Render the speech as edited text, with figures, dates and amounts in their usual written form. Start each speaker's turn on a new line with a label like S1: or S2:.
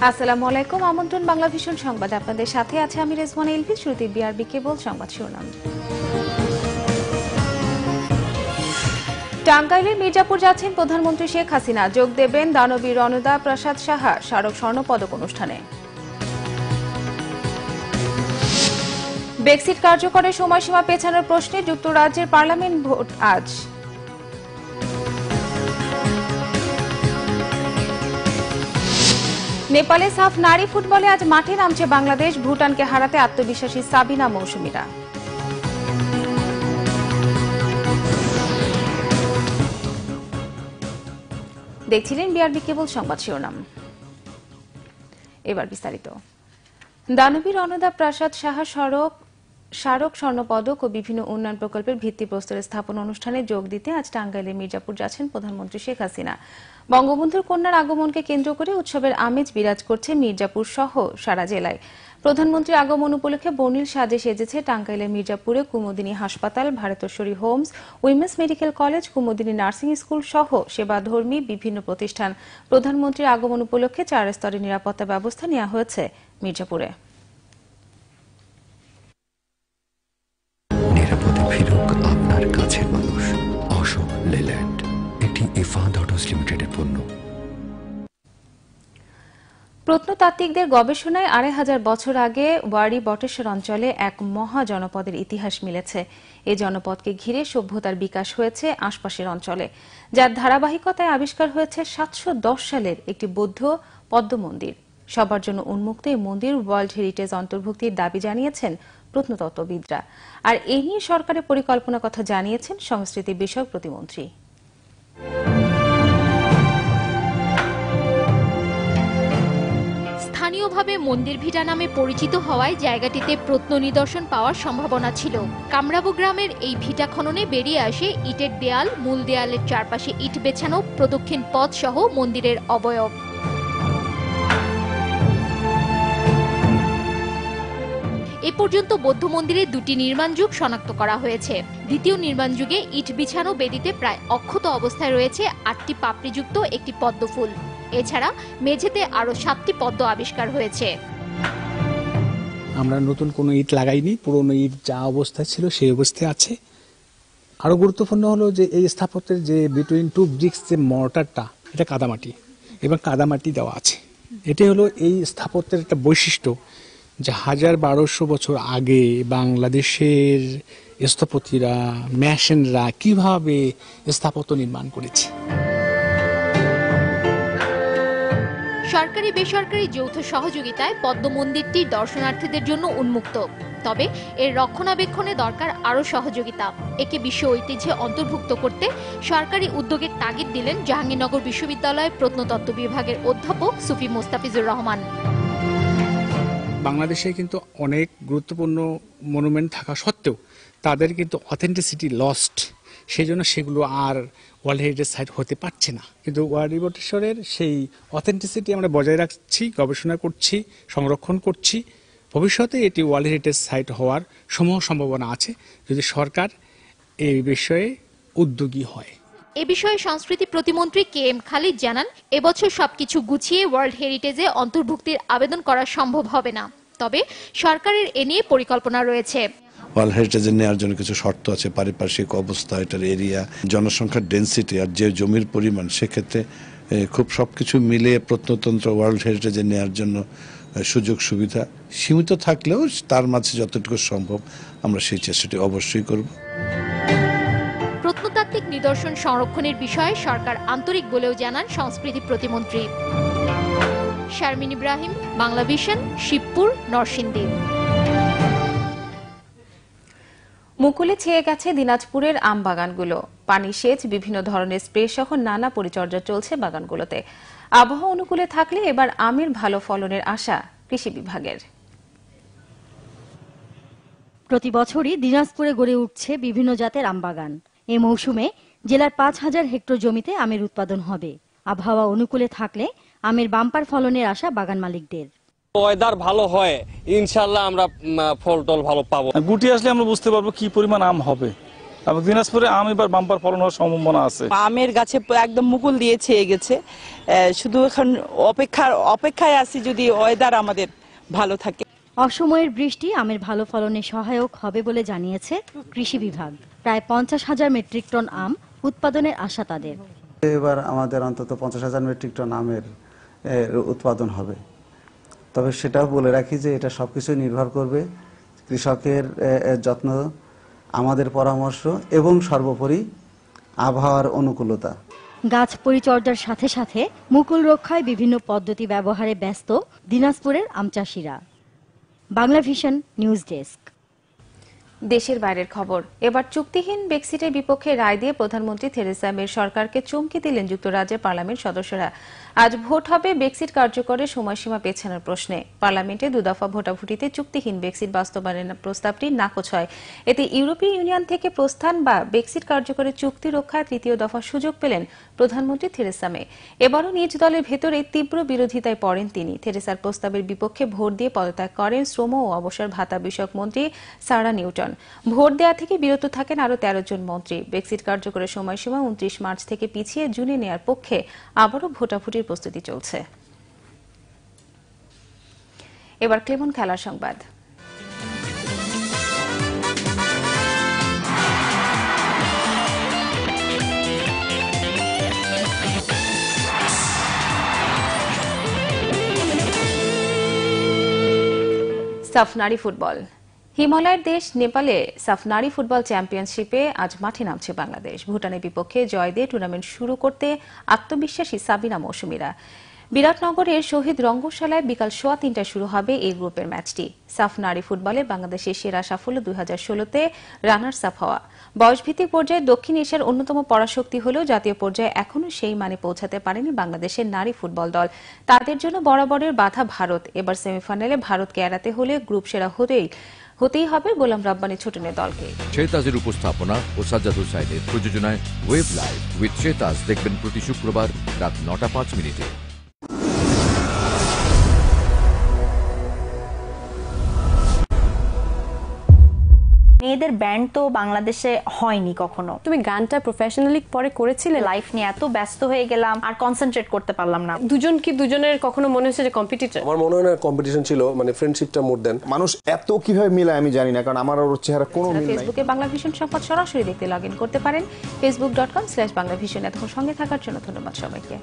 S1: আসসালামু আলাইকুম। আমন্ত্রণ বাংলা ভিশন সংবাদ, আপনাদের সাথে আছে আমি রেজওয়ানা ইলফি। শুরুতে বিআরবি কেবল সংবাদ শিরোনাম। টাঙ্গাইলের মির্জাপুর যাচ্ছেন প্রধানমন্ত্রী শেখ হাসিনা, যোগ দেবেন দানবীর রণদা প্রসাদ সাহা স্মারক স্বর্ণ পদক অনুষ্ঠানে। ব্রেক্সিট কার্যকরের সময়সীমা পেছানোর প্রশ্নে যুক্তরাজ্যের পার্লামেন্ট ভোট আজ। নেপালে সাফ নারী ফুটবলে আজ মাঠে নামছে বাংলাদেশ, ভুটানকে হারাতে আত্মবিশ্বাসী সাবিনা মৌসুমীরা। দেখছিলেন বিআরবি কেবল সংবাদ শিরোনাম, এবার বিস্তারিত। দানবীর রণদা প্রসাদ সাহা স্মারক স্বর্ণ পদক ও বিভিন্ন উন্নয়ন প্রকল্পের ভিত্তিপ্রস্তর স্থাপন অনুষ্ঠানে যোগ দিতে আজ টাঙ্গাইলের মির্জাপুর যাচ্ছেন প্রধানমন্ত্রী শেখ হাসিনা। বঙ্গবন্ধুর কন্যার আগমনকে কেন্দ্র করে উৎসবের আমেজ বিরাজ করছে মির্জাপুর সহ সারা জেলায়। প্রধানমন্ত্রীর আগমন উপলক্ষে বর্ণিল সাজে সেজেছে টাঙ্গাইলের মির্জাপুরে কুমুদিনী হাসপাতাল, Bharateshwari homes, women's medical college, Kumudini nursing school সহ সেবাধর্মী বিভিন্ন প্রতিষ্ঠান। প্রধানমন্ত্রীর আগমন উপলক্ষে 4 স্তরের নিরাপত্তা ব্যবস্থা নেওয়া হয়েছে মির্জাপুরে।
S2: নিরাপদে ফিরুক আপনার কাছের মানুষ। অশোক লেল্যান্ড, এটি ইফাদ অটোস লিমিটেডের পণ্য।
S1: প্রত্নতাত্ত্বিকদের গবেষণায় 2500 বছর আগে ওয়ারী বটেশ্বর অঞ্চলে এক মহা জনপদের ইতিহাস মিলেছে। এই জনপদকে ঘিরে সভ্যতার বিকাশ হয়েছে আশপাশের অঞ্চলে, যার ধারাবাহিকতায় আবিষ্কার হয়েছে 710 সালের একটি বৌদ্ধ পদ্ম মন্দির। সবার জন্য উন্মুক্ত এই মন্দির ওয়ার্ল্ড হেরিটেজ অন্তর্ভুক্তির দাবি জানিয়েছেন প্রত্নতত্ত্ববিদরা। আর এ নিয়ে সরকারের পরিকল্পনার কথা জানিয়েছেন সংস্কৃতি বিষয়ক প্রতিমন্ত্রী।
S3: স্থানীয়ভাবে মন্দির ভিটা নামে পরিচিত হওয়ায় জায়গাটিতে প্রত্ন নিদর্শন পাওয়ার সম্ভাবনা ছিল। কামরাবু গ্রামের এই ভিটা খননে বেরিয়ে আসে ইটের দেয়াল, মূল দেয়ালের চারপাশে ইট বেছানো প্রদক্ষিণ পথ সহ মন্দিরের অবয়ব। এ পর্যন্ত বৌদ্ধ মন্দিরে 2টি নির্মাণ যুগ শনাক্ত করা হয়েছে। দ্বিতীয় নির্মাণ যুগে ইট বিছানো বেদিতে প্রায় অক্ষত অবস্থায় রয়েছে 8টি পাপড়িযুক্ত একটি পদ্ম ফুল। এছাড়া মেঝেতে আরো 7টি পদ্ম আবিষ্কার হয়েছে।
S4: আমরা নতুন কোনো ইট লাগাইনি, পুরনো ইট যা অবস্থায় ছিল সেই অবস্থায় আছে। আরো গুরুত্বপূর্ণ হলো যে এই স্থাপত্যের যে বিটুইন টু ব্রিক্স যে মর্টারটা, এটা কাদামাটি এবং কাদামাটি দেওয়া আছে। এটাই হলো এই স্থাপত্যের একটা বৈশিষ্ট্য, যে 1200 বছর আগে বাংলাদেশের স্থপতিরা, মেশিনরা কিভাবে স্থাপত্য নির্মাণ করেছে।
S3: সরকারি বেসরকারি যৌথ সহযোগিতায় পদ্ম মন্দিরটি দর্শনার্থীদের জন্য উন্মুক্ত। তবে এর রক্ষণাবেক্ষণে দরকার আরও সহযোগিতা। একে বিশ্ব ঐতিহ্যে অন্তর্ভুক্ত করতে সরকারি উদ্যোগের তাগিদ দিলেন জাহাঙ্গীরনগর বিশ্ববিদ্যালয়ের প্রত্নতত্ত্ব বিভাগের অধ্যাপক সুফি মোস্তাফিজুর রহমান।
S4: বাংলাদেশে কিন্তু অনেক গুরুত্বপূর্ণ মনুমেন্ট থাকা সত্ত্বেও তাদের কিন্তু অথেন্টিসিটি লস্ট, সেই জন্য সেগুলো আর ওয়ার্ল্ড হেরিটেজ সাইট হতে পারছে না। কিন্তু ওয়ারী বটেশ্বরের সেই অথেন্টিসিটি আমরা বজায় রাখছি, গবেষণা করছি, সংরক্ষণ করছি। ভবিষ্যতে এটি ওয়ার্ল্ড হেরিটেজ সাইট হওয়ার সমূহ সম্ভাবনা আছে যদি সরকার এই বিষয়ে উদ্যোগী হয়।
S3: এ বিষয়ে সংস্কৃতি প্রতিমন্ত্রী KM খালিদ জানান, এবছর সবকিছু গুছিয়ে ওয়ার্ল্ড হেরিটেজে অন্তর্ভুক্তির আবেদন করা সম্ভব হবে না, তবে সরকারের এ নিয়ে পরিকল্পনা রয়েছে।
S5: ওয়ার্ল্ড হেরিটেজে নেওয়ার জন্য কিছু শর্ত আছে, পারিপার্শ্বিক অবস্থা, এটার এরিয়া, জনসংখ্যার ডেন্সিটি আর যে জমির পরিমাণ, সেক্ষেত্রে খুব সবকিছু মিলিয়ে প্রত্নতন্ত্র ওয়ার্ল্ড হেরিটেজে নেওয়ার জন্য সুযোগ সুবিধা সীমিত থাকলেও তার মাঝে যতটুকু সম্ভব আমরা সেই চেষ্টাটি অবশ্যই করব।
S3: প্রত্নতাত্ত্বিক নিদর্শন সংরক্ষণের বিষয়ে সরকার আন্তরিক বলেও জানান সংস্কৃতি প্রতিমন্ত্রী। শারমিন ইব্রাহিম, বাংলা ভিশন, শিবপুর, নরসিংদী।
S1: মুকুলে ছেয়ে গেছে দিনাজপুরের আম বাগানগুলো। পানি সেচ, বিভিন্ন ধরনের স্প্রে সহ নানা পরিচর্যা চলছে বাগানগুলোতে। আবহাওয়া অনুকূলে থাকলে এবার আমের ভালো ফলনের আশা কৃষি বিভাগের।
S6: প্রতি বছরই দিনাজপুরে গড়ে উঠছে বিভিন্ন জাতের আম বাগান। এ মৌসুমে জেলার 5000 হেক্টর জমিতে আমের উৎপাদন হবে। আবহাওয়া অনুকূলে থাকলে আমের বাম্পার ফলনের আশা বাগান মালিকদের।
S7: ওয়েদার ভালো হয়, ইনশাআল্লাহ আমরা ফল টল ভালো পাবো।
S8: গুটি আসলে আমরা বুঝতে পারবো কি পরিমাণ আম হবে। এবং দিনাজপুরে আম এবার বাম্পার ফলন হওয়ার সম্ভাবনা আছে।
S9: আমের গাছে একদম মুকুল দিয়ে ছেয়ে গেছে, শুধু এখন অপেক্ষায় আছি যদি ওয়েদার আমাদের ভালো থাকে।
S6: অসময়ের বৃষ্টি আমের ভালো ফলনে সহায়ক হবে বলে জানিয়েছে কৃষি বিভাগ। প্রায় 50,000 মেট্রিক টন আম উৎপাদনের আশা তাদের।
S10: এবার আমাদের অন্তত 50,000 মেট্রিক টন আমের উৎপাদন হবে। তবে সেটাও বলে রাখি যে এটা সবকিছু নির্ভর করবে কৃষকের যত্ন, আমাদের পরামর্শ এবং সর্বোপরি আবহাওয়ার অনুকূলতা।
S6: গাছ পরিচর্যার সাথে সাথে মুকুল রক্ষায় বিভিন্ন পদ্ধতি ব্যবহারে ব্যস্ত দিনাজপুরের আম চাষিরা। Bangla vision news desk.
S1: দেশের বাইরের খবর। এবার চুক্তিহীন ব্রেক্সিটের বিপক্ষে রায় দিয়ে প্রধানমন্ত্রী থেরেসা মের সরকারকে চমকে দিলেন যুক্তরাজ্যের পার্লামেন্ট সদস্যরা। আজ ভোট হবে ব্রেক্সিট কার্যকরের সময়সীমা পেছানোর প্রশ্নে। পার্লামেন্টে দুদফা ভোটাভুটিতে চুক্তিহীন ব্রেক্সিট বাস্তবায়নের প্রস্তাবটি নাকচ হয়। এতে ইউরোপীয় ইউনিয়ন থেকে প্রস্থান বা ব্রেক্সিট কার্যকরের চুক্তি রক্ষায় তৃতীয় দফা সুযোগ পেলেন প্রধানমন্ত্রী থেরেসা মে। এবারও নিজ দলের ভেতরে তীব্র বিরোধিতায় পড়েন তিনি। থেরেসার প্রস্তাবের বিপক্ষে ভোট দিয়ে পদত্যাগ করেন শ্রম ও অবসর ভাতা বিষয়ক মন্ত্রী সারা নিউটন। ভোট দেওয়া থেকে বিরত থাকেন আরও 13 জন মন্ত্রী। ব্রেক্সিট কার্যকরের সময়সীমা 29 মার্চ থেকে পিছিয়ে জুনে নেয়ার পক্ষে আবারও ভোটাভুটির প্রস্তুতি চলছে। এবার ক্লেমন খেলার সংবাদ। সাফ নারী ফুটবল। হিমালয়ের দেশ নেপালে সাফ নারী ফুটবল চ্যাম্পিয়নশিপে আজ মাঠে নামছে বাংলাদেশ। ভুটানের বিপক্ষে জয় দিয়ে টুর্নামেন্ট শুরু করতে আত্মবিশ্বাসী সাবিনা মৌসুমীরা। বিরাটনগরের শহীদ রঙ্গশালায় বিকাল 3:15টায় শুরু হবে এই গ্রুপের ম্যাচটি। সাফ নারী ফুটবলে বাংলাদেশের সেরা সাফল্য 2016-তে রানার্স আপ হওয়া। বয়সভিত্তিক পর্যায়ে দক্ষিণ এশিয়ার অন্যতম পরাশক্তি হলেও জাতীয় পর্যায়ে এখনও সেই মানে পৌঁছাতে পারেনি বাংলাদেশের নারী ফুটবল দল। তাদের জন্য বরাবরের বাধা ভারত। এবার সেমিফাইনালে ভারতকে এড়াতে হলে গ্রুপ সেরা হতেই হবে গোলাম রাব্বানী ছোটনের দলকে।
S11: শেতাজের উপস্থাপনা ও সাজ্জাদ হোসাইনের প্রযোজনায় ওয়েব লাইভ উইথ শেতাজ দেখবেন প্রতি শুক্রবার রাত 9:05।
S12: মেয়েদের ব্যান্ড তো বাংলাদেশে হয়নি কখনো।
S13: তুমি গানটা প্রফেশনালি পরে করেছিলে?
S12: লাইফ নিয়ে এত ব্যস্ত হয়ে গেলাম আর কনসেন্ট্রেট করতে পারলাম না।
S13: দুজন কি দুজনের কখনো মনে হচ্ছে যে কম্পিটিটর?
S14: আমার মনে হয় না কম্পিটিশন ছিল, মানে ফ্রেন্ডশিপটা মোর দেন। মানুষ এত কিভাবে মিলায় আমি জানি না, কারণ আমার ওর চেহারা কোনো মিল নাই।
S1: ফেসবুকে বাংলা ভিশন সংবাদ সরাসরি দেখতে লগইন করতে পারেন facebook.com/বাংলাভিশন। এতক্ষণ সঙ্গে থাকার জন্য ধন্যবাদ সবাইকে।